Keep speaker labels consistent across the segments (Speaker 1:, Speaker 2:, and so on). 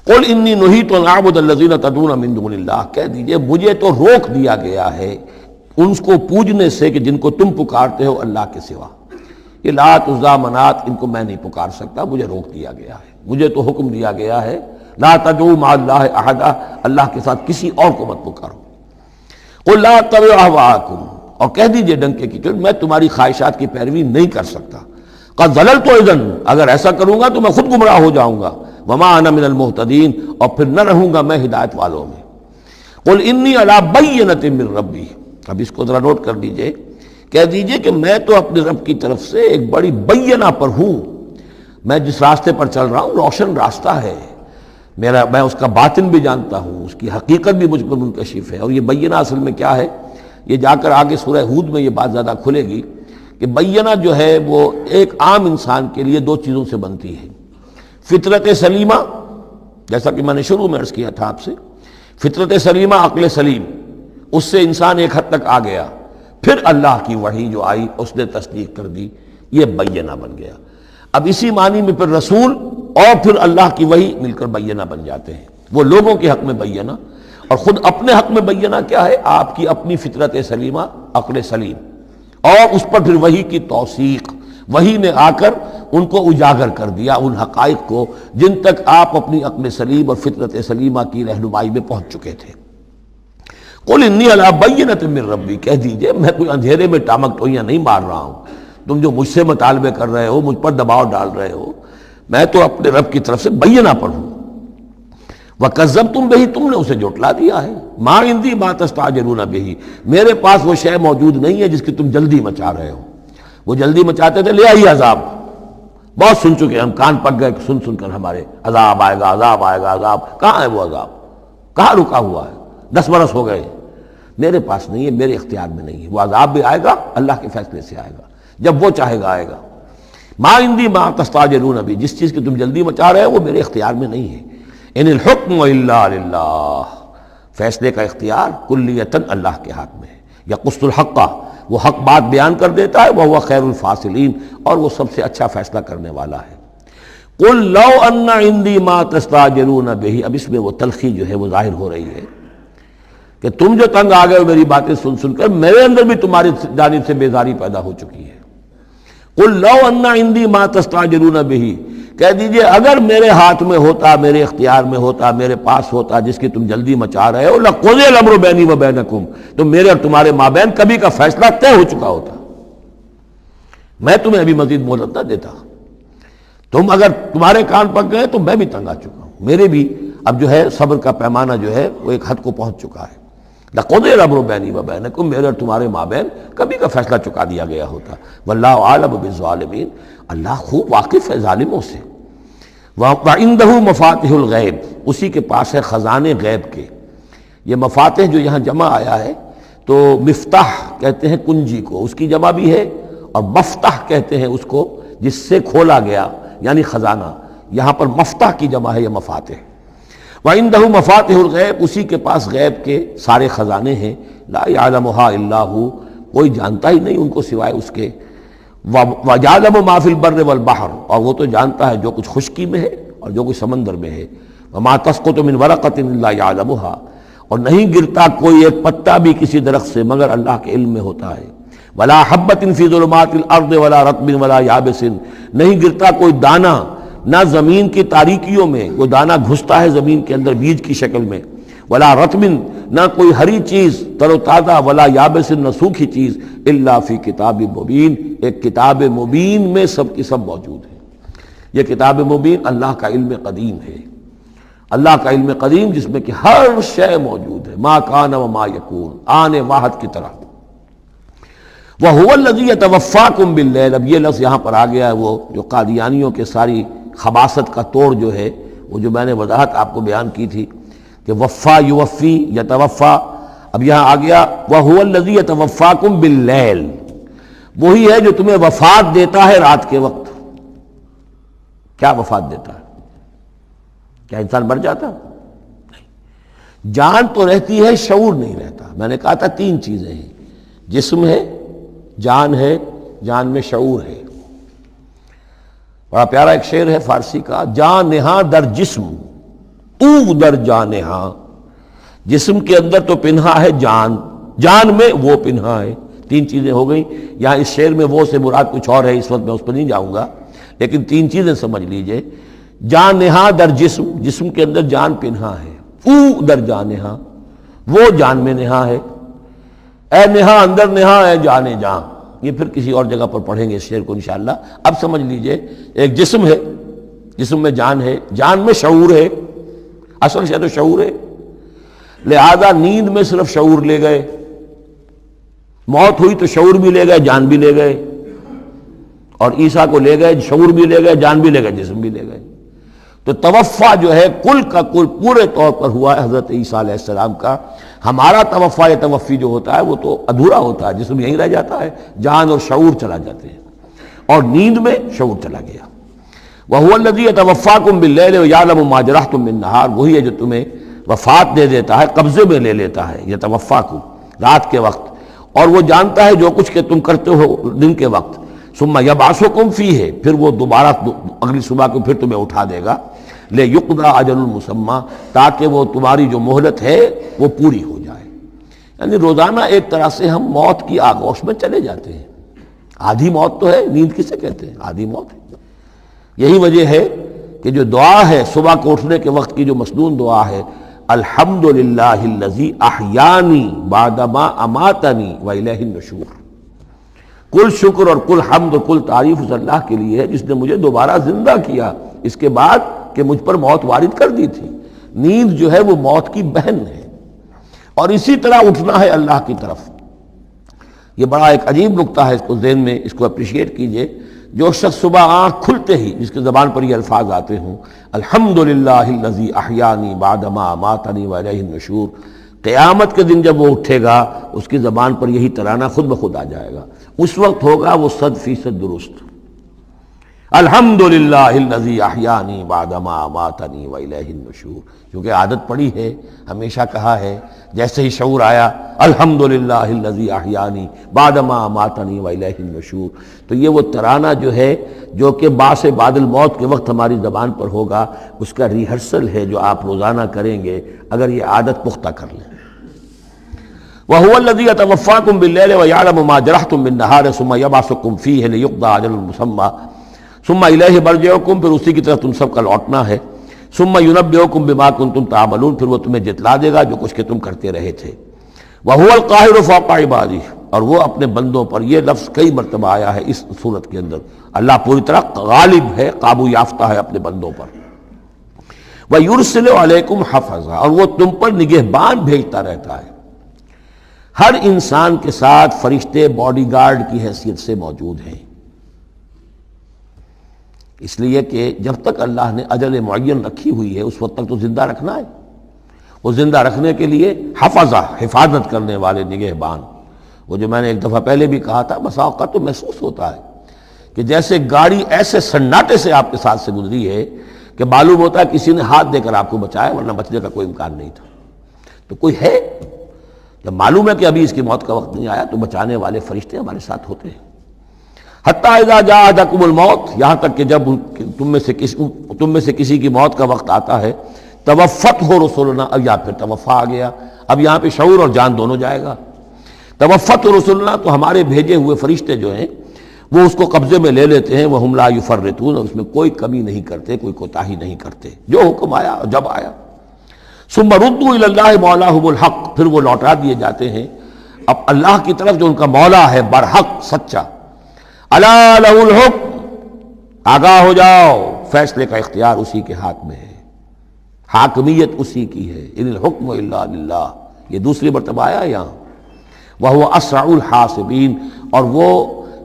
Speaker 1: قل انی نہیت ان اعبد الذین تدعون من دون اللہ، کہہ دیجئے مجھے تو روک دیا گیا ہے ان کو پوجنے سے کہ جن کو تم پکارتے ہو اللہ کے سوا. یہ لات عزیٰ منات ان کو میں نہیں پکار سکتا، مجھے روک دیا گیا ہے. مجھے تو حکم دیا گیا ہے لا تدعوا مع اللہ احدا، اللہ کے ساتھ کسی اور کو مت پکارو. قل لا اتبع اہواءکم، اور کہہ دیجئے ڈنکے کی چوٹ میں تمہاری خواہشات کی پیروی نہیں کر سکتا. قد ضللت اذن، اگر ایسا کروں گا تو میں خود گمراہ ہو جاؤں گا. وما انا من المہتدین، اور پھر نہ رہوں گا میں ہدایت والوں میں. قل انی علی بینۃ من ربی، اب اس کو ذرا نوٹ کر لیجئے. کہہ دیجئے کہ میں تو اپنے رب کی طرف سے ایک بڑی بینہ پر ہوں. میں جس راستے پر چل رہا ہوں روشن راستہ ہے میں اس کا باطن بھی جانتا ہوں، اس کی حقیقت بھی مجھ پر منکشف ہے. اور یہ بینہ اصل میں کیا ہے، یہ جا کر آگے سورہ ہود میں یہ بات زیادہ کھلے گی کہ بینہ جو ہے وہ ایک عام انسان کے لیے دو چیزوں سے بنتی ہے. فطرت سلیمہ، جیسا کہ میں نے شروع میں عرض کیا تھا آپ سے، فطرت سلیمہ عقل سلیم، اس سے انسان ایک حد تک آ گیا. پھر اللہ کی وحی جو آئی اس نے تصدیق کر دی، یہ بینہ بن گیا. اب اسی معنی میں پھر رسول اور پھر اللہ کی وحی مل کر بینہ بن جاتے ہیں. وہ لوگوں کے حق میں بینہ، اور خود اپنے حق میں بینہ کیا ہے، آپ کی اپنی فطرت سلیمہ عقل سلیم، اور اس پر پھر وحی کی توثیق. وحی نے آ کر ان کو اجاگر کر دیا ان حقائق کو جن تک آپ اپنی عقل سلیم اور فطرت سلیمہ کی رہنمائی میں پہنچ چکے تھے. قل انی علی بینۃ من ربی، کہہ دیجئے میں کوئی اندھیرے میں ٹامک ٹوئیاں نہیں مار رہا ہوں. تم جو مجھ سے مطالبے کر رہے ہو، مجھ پر دباؤ ڈال رہے ہو، میں تو اپنے رب کی طرف سے بینہ پر ہوں. وَكَذَّبْتُمْ بِهِ، تم نے اسے جھٹلا دیا ہے. مَا عِندِي مَا تَسْتَعْجِلُونَ بِهِ، میرے پاس وہ شے موجود نہیں ہے جس کی تم جلدی مچا رہے ہو. وہ جلدی مچاتے تھے لے آئیے عذاب، بہت سن چکے ہم، کان پک گئے سن سن کر ہمارے، عذاب آئے گا عذاب آئے گا عذاب. کہاں ہے وہ عذاب، کہاں رکا ہوا ہے؟ 10 برس ہو گئے. میرے پاس نہیں ہے، میرے اختیار میں نہیں ہے. وہ عذاب بھی آئے گا اللہ کے فیصلے سے آئے گا، جب وہ چاہے گا آئے گا. ما عندی ما تستعجلون بھی، جس چیز کی تم جلدی مچا رہے ہو وہ میرے اختیار میں نہیں ہے. ان الحکم الا للہ، فیصلے کا اختیار کلیتاً اللہ کے ہاتھ میں ہے. یقص الحق، وہ حق بات بیان کر دیتا ہے. وہو خیر الفاصلین، اور وہ سب سے اچھا فیصلہ کرنے والا ہے. قل لو ان عندی ما تستعجلون به، اب اس میں وہ تلخی جو ہے وہ ظاہر ہو رہی ہے کہ تم جو تنگ آ گئے ہو میری باتیں سن سن کر، میرے اندر بھی تمہاری جانب سے بیزاری پیدا ہو چکی ہے. قل لو ان عندی ما تستعجلون به، کہہ دیجئے اگر میرے ہاتھ میں ہوتا، میرے اختیار میں ہوتا، میرے پاس ہوتا جس کی تم جلدی مچا رہے ہو، لقضی الامر بینی و بینکم، تو میرے اور تمہارے مابین کبھی کا فیصلہ طے ہو چکا ہوتا. میں تمہیں ابھی مزید مہلت نہ دیتا. تم اگر تمہارے کان پک گئے تو میں بھی تنگ آ چکا ہوں، میرے بھی اب جو ہے صبر کا پیمانہ جو ہے وہ ایک حد کو پہنچ چکا ہے. لقضی الامر بینی و بینکم، میرے اور تمہارے مابین کبھی کا فیصلہ چکا دیا گیا ہوتا. واللہ عالم بالظالمین، اللہ خوب واقف ہے ظالموں سے. وَعِندَهُ مَفَاتِحُ الْغَیب، اسی کے پاس ہے خزانے غیب کے. یہ مفاتح جو یہاں جمع آیا ہے تو مفتاح کہتے ہیں کنجی کو، اس کی جمع بھی ہے، اور مفتاح کہتے ہیں اس کو جس سے کھولا گیا یعنی خزانہ. یہاں پر مفتاح کی جمع ہے یہ مفاتح. وَعِندَهُ مَفَاتِحُ الْغَیب، اسی کے پاس غیب کے سارے خزانے ہیں. لا يعلمها الا هو، کوئی جانتا ہی نہیں ان کو سوائے اس کے. وَيَعْلَمُ مَا فِي الْبَرِّ وَالْبَحْرِ، اور وہ تو جانتا ہے جو کچھ خشکی میں ہے اور جو کچھ سمندر میں ہے. وَمَا تَسْقُطُ مِنْ وَرَقَةٍ إِلَّا يَعْلَمُهَا، اور نہیں گرتا کوئی ایک پتا بھی کسی درخت سے مگر اللہ کے علم میں ہوتا ہے. وَلَا حَبَّةٍ فِي ظُلُمَاتِ الْأَرْضِ وَلَا رَطْبٍ وَلَا يَابِسٍ، نہیں گرتا کوئی دانہ نہ زمین کی تاریکیوں میں، وہ دانہ گھستا ہے زمین کے اندر بیج کی شکل میں. ولا رطب، نہ کوئی ہری چیز تر و تازہ، ولا یابس، نہ سوکھی چیز، الا فی کتاب مبین، ایک کتاب مبین میں سب کی سب موجود ہے. یہ کتاب مبین اللہ کا علم قدیم ہے، اللہ کا علم قدیم جس میں کہ ہر شے موجود ہے. ما کان و ما یکون، آن واحد کی طرح. وَهُوَ الَّذِي يَتَوَفَّاكُمْ بِاللَّيْلِ، اب یہ لفظ یہاں پر آ گیا ہے وہ جو قادیانیوں کے ساری خباثت کا توڑ جو ہے، وہ جو میں نے وضاحت آپ کو بیان کی تھی کہ وفا یوفی یتوفا، اب یہاں آ گیا وَهُوَ الَّذِي يَتَوَفَّاكُمْ بِاللَّيْلِ، وہی ہے جو تمہیں وفات دیتا ہے رات کے وقت. کیا وفات دیتا ہے؟ کیا انسان مر جاتا؟ نہیں، جان تو رہتی ہے، شعور نہیں رہتا. میں نے کہا تھا 3 چیزیں ہیں، جسم ہے، جان ہے، جان میں شعور ہے. بڑا پیارا ایک شعر ہے فارسی کا، جان نہاں در جسم او در جانہا، جسم کے اندر تو پنہا ہے جان، جان میں وہ پنہا ہے. تین چیزیں ہو گئیں. یہاں اس شعر میں وہ سے مراد کچھ اور ہے، اس وقت میں اس پر نہیں جاؤں گا، لیکن تین چیزیں سمجھ لیجئے. جان نہا در جسم، جسم کے اندر جان پنہا ہے. او در جانہا، وہ جان میں نہا ہے. اے نہا اندر نہا ہے جانے جان. یہ پھر کسی اور جگہ پر پڑھیں گے اس شعر کو انشاءاللہ. اب سمجھ لیجئے ایک جسم ہے، جسم میں جان ہے، جان میں شعور ہے، اصل شے تو شعور ہے. لہذا نیند میں صرف شعور لے گئے، موت ہوئی تو شعور بھی لے گئے، جان بھی لے گئے. اور عیسیٰ کو لے گئے، شعور بھی لے گئے، جان بھی لے گئے، جسم بھی لے گئے. تو توفع جو ہے کل کا کل پورے طور پر ہوا ہے حضرت عیسیٰ علیہ السلام کا. ہمارا توفع یا توفی جو ہوتا ہے وہ تو ادھورا ہوتا ہے، جسم یہیں رہ جاتا ہے، جان اور شعور چلا جاتے ہیں، اور نیند میں شعور چلا گیا. وَهُوَ الَّذِي يَتَوَفَّاكُم بِاللَّيْلِ وَيَعْلَمُ مَا جَرَحْتُم بِالنَّهَارِ، وہی ہے جو تمہیں وفات دے دیتا ہے، قبضے میں لے لیتا ہے. یتوفاکم رات کے وقت، اور وہ جانتا ہے جو کچھ کہ تم کرتے ہو دن کے وقت. ثم یبعثکم فیہ، پھر وہ دوبارہ اگلی صبح کو پھر تمہیں اٹھا دے گا. لیقضی اجل مسمی، تاکہ وہ تمہاری جو مہلت ہے وہ پوری ہو جائے. یعنی روزانہ ایک طرح سے ہم موت کی آغوش میں چلے جاتے ہیں. آدھی موت تو ہے، نیند کسے کہتے ہیں؟ آدھی موت ہے. یہی وجہ ہے کہ جو دعا ہے صبح کو اٹھنے کے وقت کی جو مسنون دعا ہے، الحمدللہ الذی احیانی بعدما اماتنی والیہ النشور. کل شکر اور کل حمد اور کل تعریف اس اللہ کے لیے ہے جس نے مجھے دوبارہ زندہ کیا اس کے بعد کہ مجھ پر موت وارد کر دی تھی. نیند جو ہے وہ موت کی بہن ہے، اور اسی طرح اٹھنا ہے اللہ کی طرف. یہ بڑا ایک عجیب نکتہ ہے، اس کو ذہن میں اس کو اپریشیٹ کیجئے. جو شخص صبح آنکھ کھلتے ہی جس کے زبان پر یہ الفاظ آتے ہوں، الحمدللہ الذی احیانی بعدما اماتنی والیہ النشور، قیامت کے دن جب وہ اٹھے گا اس کی زبان پر یہی ترانہ خود بخود آ جائے گا. اس وقت ہوگا وہ 100% درست. الحمدللہ الذی احیانی بعدما اماتنی والیہ النشور. کیونکہ عادت پڑی ہے، ہمیشہ کہا ہے، جیسے ہی شعور آیا الحمدللہ الذی احیانی بعدما اماتنی والیہ النشور. تو یہ وہ ترانہ جو ہے جو کہ باعث بعد الموت کے وقت ہماری زبان پر ہوگا، اس کا ریہرسل ہے جو آپ روزانہ کریں گے اگر یہ عادت پختہ کر لیں. وَهُوَ الَّذِي يَتَوَفَّاكُم بِاللَّيْلِ وَيَعْلَمُ مَا جَرَحْتُم بِالنَّهَارِ ثُمَّ يَبْعَثُكُم فِيهِ لِيُقْضَىٰ أَجَلٌ مُّسَمًّى ثُمَّ إِلَيْهِ مَرْجِعُكُم، پھر اسی کی طرف تم سب کا لوٹنا ہے. ثُمَّ يُنَبِّئُكُم بِمَا كُنتُمْ تَعْمَلُونَ، پھر وہ تمہیں جتلا دے گا جو کچھ کہ تم کرتے رہے تھے. وَهُوَ الْقَاهِرُ فَوْقَ عِبَادِهِ، اور وہ اپنے بندوں پر، یہ لفظ کئی مرتبہ آیا ہے اس صورت کے اندر. اللہ پوری طرح غالب ہے، قابو یافتہ ہے اپنے بندوں پر. وَيُرْسِلُ عَلَيْكُمْ حَفَظًا، اور وہ تم پر نگہبان بھیجتا رہتا ہے. ہر انسان کے ساتھ فرشتے باڈی گارڈ کی حیثیت سے موجود ہیں، اس لیے کہ جب تک اللہ نے اجل معین رکھی ہوئی ہے اس وقت تک تو زندہ رکھنا ہے. وہ زندہ رکھنے کے لیے حفظہ، حفاظت کرنے والے نگہبان. وہ جو میں نے ایک دفعہ پہلے بھی کہا تھا، بسا اوقات تو محسوس ہوتا ہے کہ جیسے گاڑی ایسے سناٹے سے آپ کے ساتھ سے گزری ہے کہ معلوم ہوتا ہے کسی نے ہاتھ دے کر آپ کو بچایا، ورنہ بچنے کا کوئی امکان نہیں تھا. تو کوئی ہے، جب معلوم ہے کہ ابھی اس کی موت کا وقت نہیں آیا تو بچانے والے فرشتے ہمارے ساتھ ہوتے ہیں. حتیٰ اذا جاء احدکم الموت، یہاں تک کہ جب تم میں سے کسی کی موت کا وقت آتا ہے، توفتہ رسلنا، اب یا پھر توفا آ گیا، اب یہاں پہ شعور اور جان دونوں جائے گا. توفتہ رسلنا، تو ہمارے بھیجے ہوئے فرشتے جو ہیں وہ اس کو قبضے میں لے لیتے ہیں. وہم لا یفرطون، اور اس میں کوئی کمی نہیں کرتے، کوئی کوتاہی نہیں کرتے، جو حکم آیا اور جب آیا. ثم ردوا الی اللہ مولاہم الحق، پھر وہ لوٹا دیے جاتے ہیں اب اللہ کی طرف جو ان کا مولا ہے برحق، سچا. الا لہ الحکم، آگاہ ہو جاؤ، فیصلے کا اختیار اسی کے ہاتھ میں ہے، حاکمیت اسی کی ہے. ان الحکم الا للہ، یہ دوسری مرتبہ آیا یہاں. وہو اسرع الحاسبین، اور وہ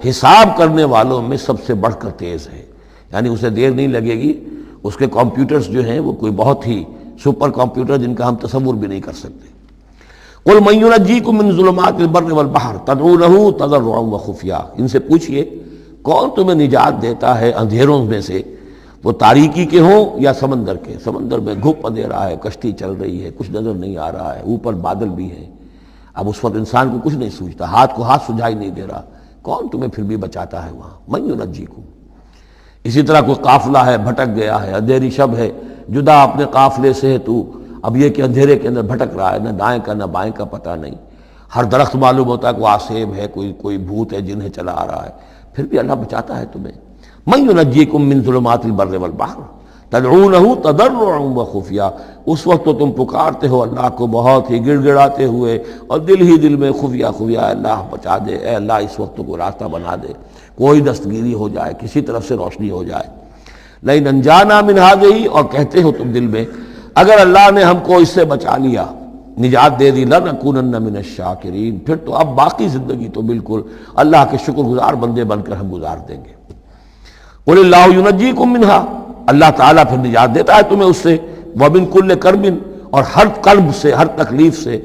Speaker 1: حساب کرنے والوں میں سب سے بڑھ کر تیز ہے. یعنی اسے دیر نہیں لگے گی. اس کے کمپیوٹرز جو ہیں وہ کوئی بہت ہی سپر کمپیوٹر جن کا ہم تصور بھی نہیں کر سکتے. قل من ینجیکم من ظلمات البر والبحر تدعونہ تضرعا وخفیا، ان سے پوچھئے کون تمہیں نجات دیتا ہے اندھیروں میں سے، وہ تاریکی کے ہوں یا سمندر کے. سمندر میں گھپ اندھیرا ہے، کشتی چل رہی ہے، کچھ نظر نہیں آ رہا ہے، اوپر بادل بھی ہیں. اب اس وقت انسان کو کچھ نہیں سوچتا، ہاتھ کو ہاتھ سجھائی نہیں دے رہا، کون تمہیں پھر بھی بچاتا ہے وہاں. من ینجیکم. اسی طرح کوئی قافلہ ہے، بھٹک گیا ہے، اندھیری شب ہے، جدا اپنے قافلے سے ہے تو، اب یہ کہ اندھیرے کے اندر بھٹک رہا ہے، نہ دائیں کا نہ بائیں کا پتہ نہیں، ہر درخت معلوم ہوتا ہے کوئی آسیب ہے، کوئی بھوت ہے جن ہے چلا آ رہا ہے، پھر بھی اللہ بچاتا ہے تمہیں۔ من ینجیکم من ظلمات البر والبحر تدعونہ تضرعا وخفیا، اس وقت تو تم پکارتے ہو اللہ کو بہت ہی گڑ گڑاتے ہوئے اور دل ہی دل میں خفیہ خفیہ، اللہ بچا دے، اے اللہ اس وقت کو راستہ بنا دے، کوئی دستگیری ہو جائے، کسی طرف سے روشنی ہو جائے۔ لئن انجانا من ہذہ، اور کہتے ہو تم دل میں اگر اللہ نے ہم کو اس سے بچا لیا، نجات دے دی، لنکونن من الشاکرین، پھر تو اب باقی زندگی تو بالکل اللہ کے شکر گزار بندے بن کر ہم گزار دیں گے۔ قل اللہ ینجیکم منہا، اللہ تعالیٰ پھر نجات دیتا ہے تمہیں اس سے، ومن کل کرب، اور ہر کرب سے، ہر تکلیف سے،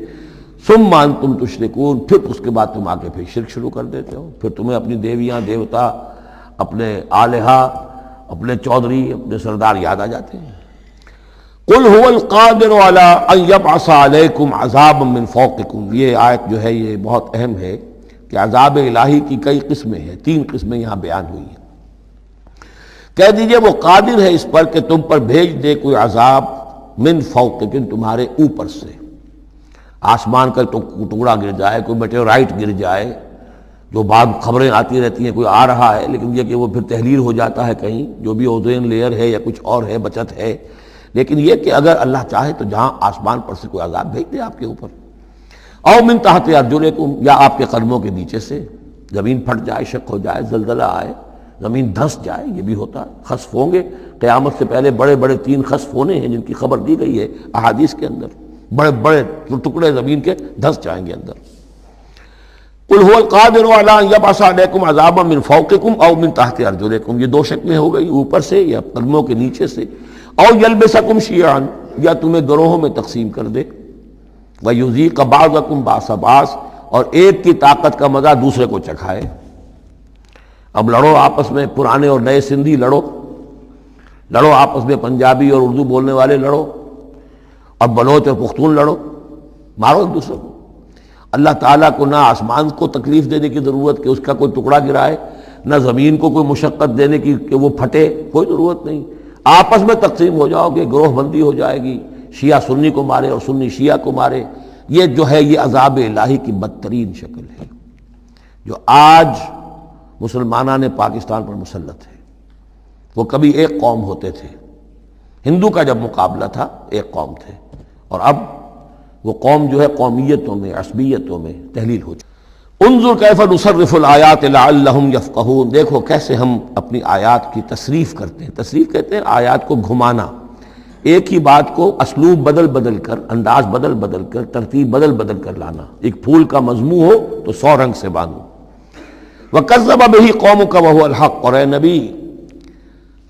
Speaker 1: ثم انتم تشرکون، پھر اس کے بعد تم آگے پھر شرک شروع کر دیتے ہو، پھر تمہیں اپنی دیویاں دیوتا، اپنے آلہہ، اپنے چودھری، اپنے سردار یاد آ جاتے ہیں۔ قل هو القادر على ان يبعث عليكم عذابا من فوقكم، یہ آیت جو ہے یہ بہت اہم ہے کہ عذاب الہی کی کئی قسمیں ہیں، 3 قسمیں یہاں بیان ہوئی ہیں۔ کہہ دیجئے وہ قادر ہے اس پر کہ تم پر بھیج دے کوئی عذاب من فوقکم، تمہارے اوپر سے، آسمان کا ٹکڑا گر جائے، کوئی میٹیورائٹ گر جائے، جو بعض خبریں آتی رہتی ہیں کوئی آ رہا ہے لیکن یہ کہ وہ پھر تحلیل ہو جاتا ہے کہیں، جو بھی اوزون لیئر ہے یا کچھ اور ہے بچت ہے، لیکن یہ کہ اگر اللہ چاہے تو جہاں آسمان پر سے کوئی عذاب بھیج دے آپ کے اوپر، او من تحت ارجلکم، یا آپ کے قدموں کے نیچے سے زمین پھٹ جائے، شق ہو جائے، زلزلہ آئے، زمین دھنس جائے، یہ بھی ہوتا ہے، خسف ہوں گے، قیامت سے پہلے بڑے بڑے 3 خسف ہونے ہیں جن کی خبر دی گئی ہے احادیث کے اندر، بڑے بڑے ٹکڑے زمین کے دھنس جائیں گے اندر۔ قل هو القادر على ان يبعث عليكم عذابا من فوقكم او من تحت ارجلكم، یہ 2 شکلیں ہو گئی، اوپر سے یا قدموں کے نیچے سے، او يلبسكم شيعا، یا تمہیں گروہوں میں تقسیم کر دے، ويذيق بعضكم بأس بعض، اور ایک کی طاقت کا مزہ دوسرے کو چکھائے۔ اب لڑو آپس میں، پرانے اور نئے سندھی لڑو آپس میں، پنجابی اور اردو بولنے والے لڑو، اور بلوچ اور پختون لڑو، مارو ایک دوسرے کو۔ اللہ تعالیٰ کو نہ آسمان کو تکلیف دینے کی ضرورت کہ اس کا کوئی ٹکڑا گرائے، نہ زمین کو کوئی مشقت دینے کی کہ وہ پھٹے، کوئی ضرورت نہیں، آپس میں تقسیم ہو جاؤ گے، گروہ بندی ہو جائے گی، شیعہ سنی کو مارے اور سنی شیعہ کو مارے۔ یہ جو ہے یہ عذاب الہی کی بدترین شکل ہے جو آج مسلمانان پاکستان پر مسلط ہے۔ وہ کبھی ایک قوم ہوتے تھے، ہندو کا جب مقابلہ تھا ایک قوم تھے، اور اب وہ قوم جو ہے قومیتوں میں، عصبیتوں میں تحلیل ہو چکی۔ انظر کیف نصرف الآیات لعلہم یفقہون، دیکھو کیسے ہم اپنی آیات کی تصریف کرتے ہیں، تصریف کہتے ہیں آیات کو گھمانا، ایک ہی بات کو اسلوب بدل بدل کر، انداز بدل بدل کر، ترتیب بدل بدل کر لانا، ایک پھول کا مضمون ہو تو 100 رنگ سے باندھو۔ وَكَذَّبَ بِهِ قَوْمُكَ وَهُوَ الْحَقُّ، اور اے نبی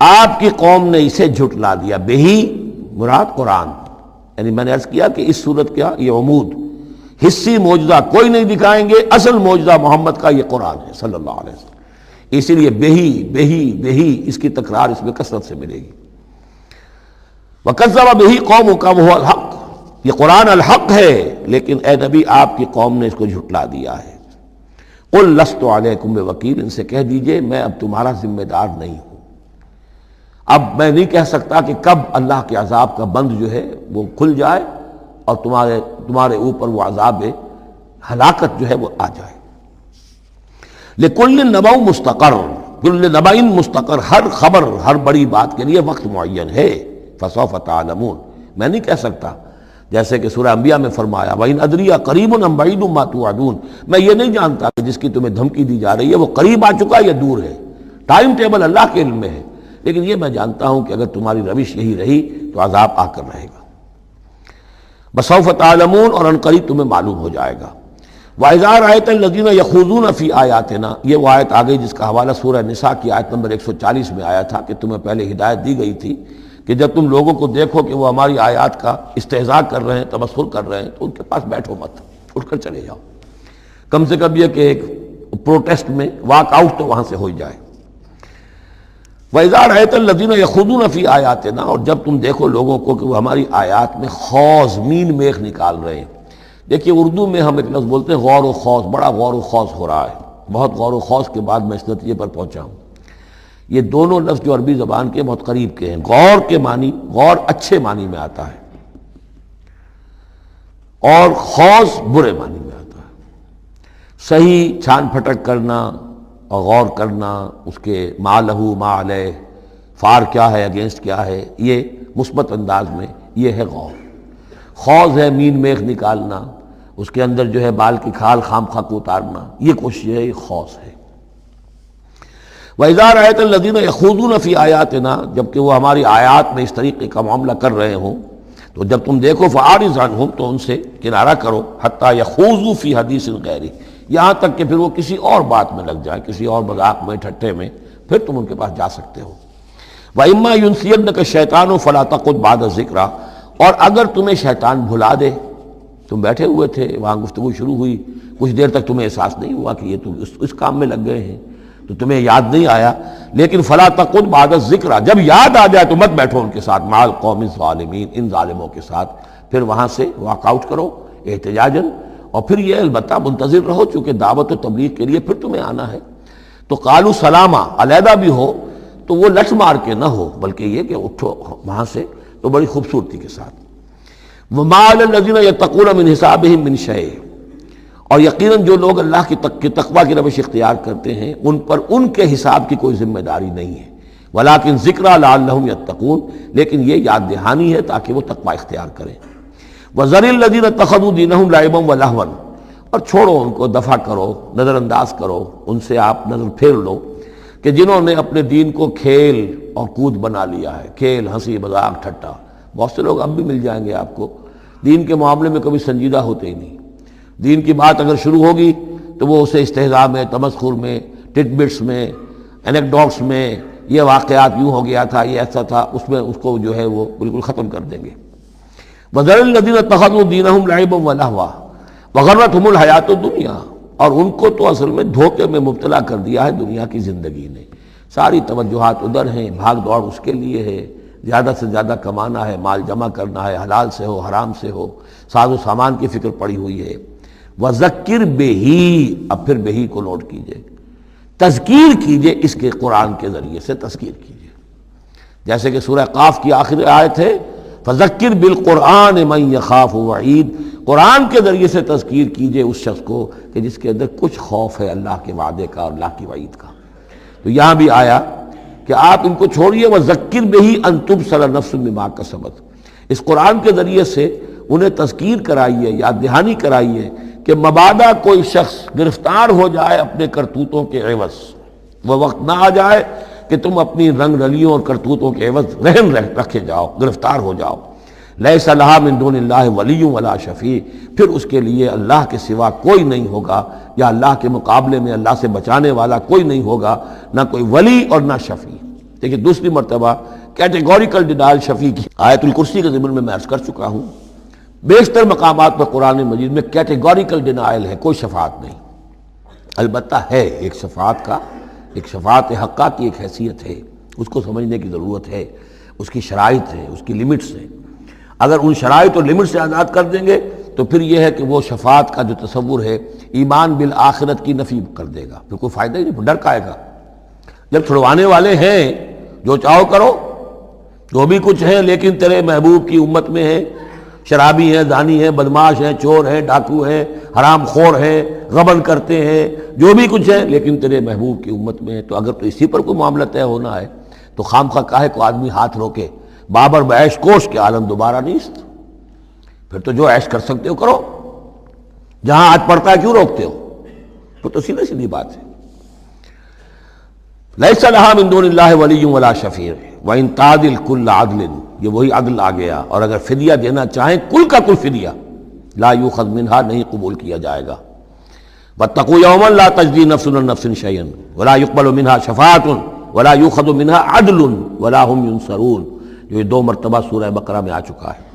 Speaker 1: آپ کی قوم نے اسے جھٹلا دیا، بہی مراد قرآن، یعنی میں نے عرض کیا کہ اس صورت کا یہ عمود، حصی معجزہ کوئی نہیں دکھائیں گے، اصل معجزہ محمد کا یہ قرآن ہے صلی اللہ علیہ وسلم، اسی لیے بہی بہی بہی اس کی تکرار اس میں کثرت سے ملے گی۔ وَكَذَّبَ بِهِ قَوْمُكَ وَهُوَ الْحَقُّ، یہ قرآن الحق ہے لیکن اے نبی آپ کی قوم نے اس کو جھٹلا دیا ہے۔ قُلْ لَسْتُ عَلَيْكُمْ بِوَكِيلٍ، ان سے کہہ دیجئے میں اب تمہارا ذمہ دار نہیں ہوں، اب میں نہیں کہہ سکتا کہ کب اللہ کے عذاب کا بند جو ہے وہ کھل جائے اور تمہارے اوپر وہ عذاب ہلاکت جو ہے وہ آ جائے۔ لِكُلِّ نَبَوْ مُسْتَقَرٌ، كُلِّ نَبَإٍ مُسْتَقَرٌ، ہر خبر، ہر بڑی بات کے لیے وقت معین ہے، فَسَوْفَ تَعْلَمُونَ، میں نہیں کہہ سکتا، جیسے کہ سورہ انبیاء میں فرمایا وَإِنْ أَدْرِيَ قَرِيبٌ أَمْ بَعِيدٌ مَا تُوعَدُونَ، میں یہ نہیں جانتا کہ جس کی تمہیں دھمکی دی جا رہی ہے وہ قریب آ چکا یا دور ہے، ٹائم ٹیبل اللہ کے علم میں ہے، لیکن یہ میں جانتا ہوں کہ اگر تمہاری روش یہی رہی تو عذاب آ کر رہے گا۔ بسوف تعلمون، اور ان قریب تمہیں معلوم ہو جائے گا۔ وَإِذَا رَأَيْتَ الَّذِينَ يَخُوضُونَ فِي آيَاتِنَا، یہ وہ آیت آ گئی جس کا حوالہ سورہ نساء کی آیت نمبر 140 میں آیا تھا کہ تمہیں پہلے ہدایت دی گئی تھی کہ جب تم لوگوں کو دیکھو کہ وہ ہماری آیات کا استہزاء کر رہے ہیں، تمسخر کر رہے ہیں، تو ان کے پاس بیٹھو مت، اٹھ کر چلے جاؤ، کم سے کم یہ کہ ایک پروٹیسٹ میں واک آؤٹ تو وہاں سے ہو جائے۔ وَإِذَا رَأَيْتَ الَّذِينَ يَخُوضُونَ فِي آيَاتِنَا، اور جب تم دیکھو لوگوں کو کہ وہ ہماری آیات میں خوض، مین میخ نکال رہے ہیں۔ دیکھیے اردو میں ہم ایک لفظ بولتے ہیں غور و خوض، بڑا غور و خوض ہو رہا ہے، بہت غور و خوض کے بعد میں اس نتیجے پر پہنچا ہوں۔ یہ دونوں لفظ جو عربی زبان کے بہت قریب کے ہیں. غور کے معنی، غور اچھے معنی میں آتا ہے، اور خوض برے معنی میں آتا ہے. صحیح چھان پھٹک کرنا اور غور کرنا، اس کے ما لہو ما علیہ، فار کیا ہے اگینسٹ کیا ہے، یہ مثبت انداز میں یہ ہے غور. خوض ہے مین میخ نکالنا، اس کے اندر جو ہے بال کی کھال خام خواہ کو اتارنا، یہ کوشش ہے، یہ خوض ہے. وَإِذَا رَأَيْتَ الَّذِينَ يَخُوضُونَ فِي آيَاتِنَا، جبکہ وہ ہماری آیات میں اس طریقے کا معاملہ کر رہے ہوں تو جب تم دیکھو فَأَعْرِضْ عَنْهُمْ، تو ان سے کنارہ کرو، حَتَّى يَخُوضُوا فِي حَدِيثٍ غَيْرِهِ، یہاں تک کہ پھر وہ کسی اور بات میں لگ جائیں، کسی اور مذاق میں، ٹھٹے میں، پھر تم ان کے پاس جا سکتے ہو. وَإِمَّا يُنْسِيَنَّكَ الشَّيْطَانُ فَلَا تَقْعُدْ بَعْدَ الذِّكْرَىٰ، اور اگر تمہیں شیطان بھلا دے، تم بیٹھے ہوئے تھے وہاں گفتگو شروع ہوئی، کچھ دیر تک تمہیں احساس نہیں ہوا کہ یہ تم اس کام میں لگ گئے ہیں، تو تمہیں یاد نہیں آیا، لیکن فلا تقعد بعد الذکر، جب یاد آ جائے تو مت بیٹھو ان کے ساتھ، مع القوم الظالمین، ان ظالموں کے ساتھ، پھر وہاں سے واک آؤٹ کرو احتجاجاً. اور پھر یہ البتہ منتظر رہو، چونکہ دعوت و تبلیغ کے لیے پھر تمہیں آنا ہے. تو قالوا سلاما، علیحدہ بھی ہو تو وہ لٹ مار کے نہ ہو، بلکہ یہ کہ اٹھو وہاں سے تو بڑی خوبصورتی کے ساتھ. وما علی الذین یتقون من حسابہم من شیء، اور یقیناً جو لوگ اللہ کی تقوی کی روش اختیار کرتے ہیں ان پر ان کے حساب کی کوئی ذمہ داری نہیں ہے. ولیکن ذکریٰ لعلہم یتقون، لیکن یہ یاد دہانی ہے تاکہ وہ تقوی اختیار کریں. وذر الذین اتخذوا دینہم لعبا ولہوا، اور چھوڑو ان کو، دفع کرو، نظر انداز کرو، ان سے آپ نظر پھیر لو کہ جنہوں نے اپنے دین کو کھیل اور کود بنا لیا ہے، کھیل، ہنسی مذاق، ٹھٹا. بہت سے لوگ اب بھی مل جائیں گے آپ کو دین کے معاملے میں کبھی سنجیدہ ہوتے ہی نہیں. دین کی بات اگر شروع ہوگی تو وہ اسے استہزاء میں، تمسخر میں، ٹٹ بٹس میں، اینیکڈوٹس میں، یہ واقعات یوں ہو گیا تھا، یہ ایسا تھا، اس میں اس کو جو ہے وہ بالکل ختم کر دیں گے. وَذَرِ الَّذِينَ اتَّخَذُوا دِينَهُمْ لَعِبًا وَلَهْوًا وَغَرَّتْهُمُ الْحَيَاةُ الدُّنْيَا، اور ان کو تو اصل میں دھوکے میں مبتلا کر دیا ہے دنیا کی زندگی نے. ساری توجہات ادھر ہیں، بھاگ دوڑ اس کے لیے ہے، زیادہ سے زیادہ کمانا ہے، مال جمع کرنا ہے، حلال سے ہو حرام سے ہو، ساز و سامان کی فکر پڑی ہوئی ہے. وَذَكِّرْ بِهِ، اب پھر بہی کو نوٹ کیجئے، تذکیر کیجئے اس کے قرآن کے ذریعے سے تذکیر کیجئے. جیسے کہ سورہ قاف کی آخری آیت ہے فَذَكِّرْ بِالْقُرْآنِ مَنْ يَخَافُ وَعِيدٍ، قرآن کے ذریعے سے تذکیر کیجئے اس شخص کو کہ جس کے اندر کچھ خوف ہے اللہ کے وعدے کا اور اللہ کی وعید کا. تو یہاں بھی آیا کہ آپ ان کو چھوڑیے، وَذَكِّرْ بِهِ أَن تُبْصَرَ نَفْسٌ بِمَا كَسَبَتْ، اس قرآن کے ذریعے سے انہیں تذکیر کرائیے، یاد دہانی کرائیے کہ مبادا کوئی شخص گرفتار ہو جائے اپنے کرتوتوں کے عوض، وہ وقت نہ آ جائے کہ تم اپنی رنگ رلیوں اور کرتوتوں کے عوض رہن رکھے جاؤ، گرفتار ہو جاؤ. لیس لہا من دون اللہ ولی ولا شفیع، پھر اس کے لیے اللہ کے سوا کوئی نہیں ہوگا، یا اللہ کے مقابلے میں اللہ سے بچانے والا کوئی نہیں ہوگا، نہ کوئی ولی اور نہ شفیع. دیکھیں دوسری مرتبہ کیٹیگوریکل ڈینائل شفیع کی آیت الکرسی کے ضمن میں عرض کر چکا ہوں. بیشتر مقامات پر قرآن مجید میں کیٹیگوریکل ڈینائل ہے، کوئی شفاعت نہیں. البتہ ہے ایک شفاعت کا، ایک شفاعت حقہ کی ایک حیثیت ہے، اس کو سمجھنے کی ضرورت ہے، اس کی شرائط ہے، اس کی لیمٹس ہیں. اگر ان شرائط اور لیمٹ سے آزاد کر دیں گے تو پھر یہ ہے کہ وہ شفاعت کا جو تصور ہے ایمان بالآخرت کی نفی کر دے گا، پھر کوئی فائدہ ہی نہیں، ڈر کا آئے گا. جب چھڑوانے والے ہیں جو چاہو کرو، جو بھی کچھ ہے، لیکن تیرے محبوب کی امت میں ہے، شرابی ہیں، زانی ہیں، بدماش ہیں، چور ہیں، ڈاکو ہیں، حرام خور ہیں، غبن کرتے ہیں، جو بھی کچھ ہے، لیکن تیرے محبوب کی امت میں ہے. تو اگر تو اسی پر کوئی معاملہ طے ہونا ہے تو خام خواہ کاہے کو آدمی ہاتھ روکے. بابر بعیش کوش کے عالم دوبارہ نیست. پھر تو جو عیش کر سکتے ہو کرو، جہاں آج پڑتا ہے کیوں روکتے ہو؟ تو سیدھی سیدھی بات ہے. لیس لہا من دون اللہ ولی ولا شفیع وَإِن تَعْدِلْ كُلَّ عَدْلٍ، یہ وہی عدل آ گیا. اور اگر فدیہ دینا چاہیں کل کا کل فدیہ، لا یؤخذ منہا، نہیں قبول کیا جائے گا. وَاتَّقُوا يَوْمًا لَا تَجْزِي نَفْسٌ عَن نَفْسٍ شَيْئًا وَلَا يُقْبَلُ مِنْهَا شَفَاعَةٌ وَلَا يُؤْخَذُ مِنْهَا عَدْلٌ وَلَا هُمْ يُنصَرُونَ، جو یہ 2 مرتبہ سورہ بقرہ میں آ چکا ہے.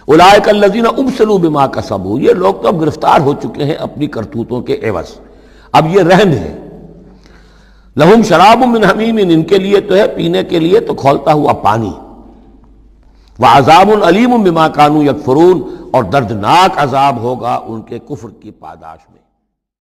Speaker 1: اولئک الذین ابسلوا بما کسبوا، یہ لوگ تو اب گرفتار ہو چکے ہیں اپنی کرتوتوں کے عوض، اب یہ رہن ہے. لہم شراب من حمیم، ان کے لیے تو ہے پینے کے لیے تو کھولتا ہوا پانی. وعذاب علیم بما کانوا یکفرون، اور دردناک عذاب ہوگا ان کے کفر کی پاداش میں.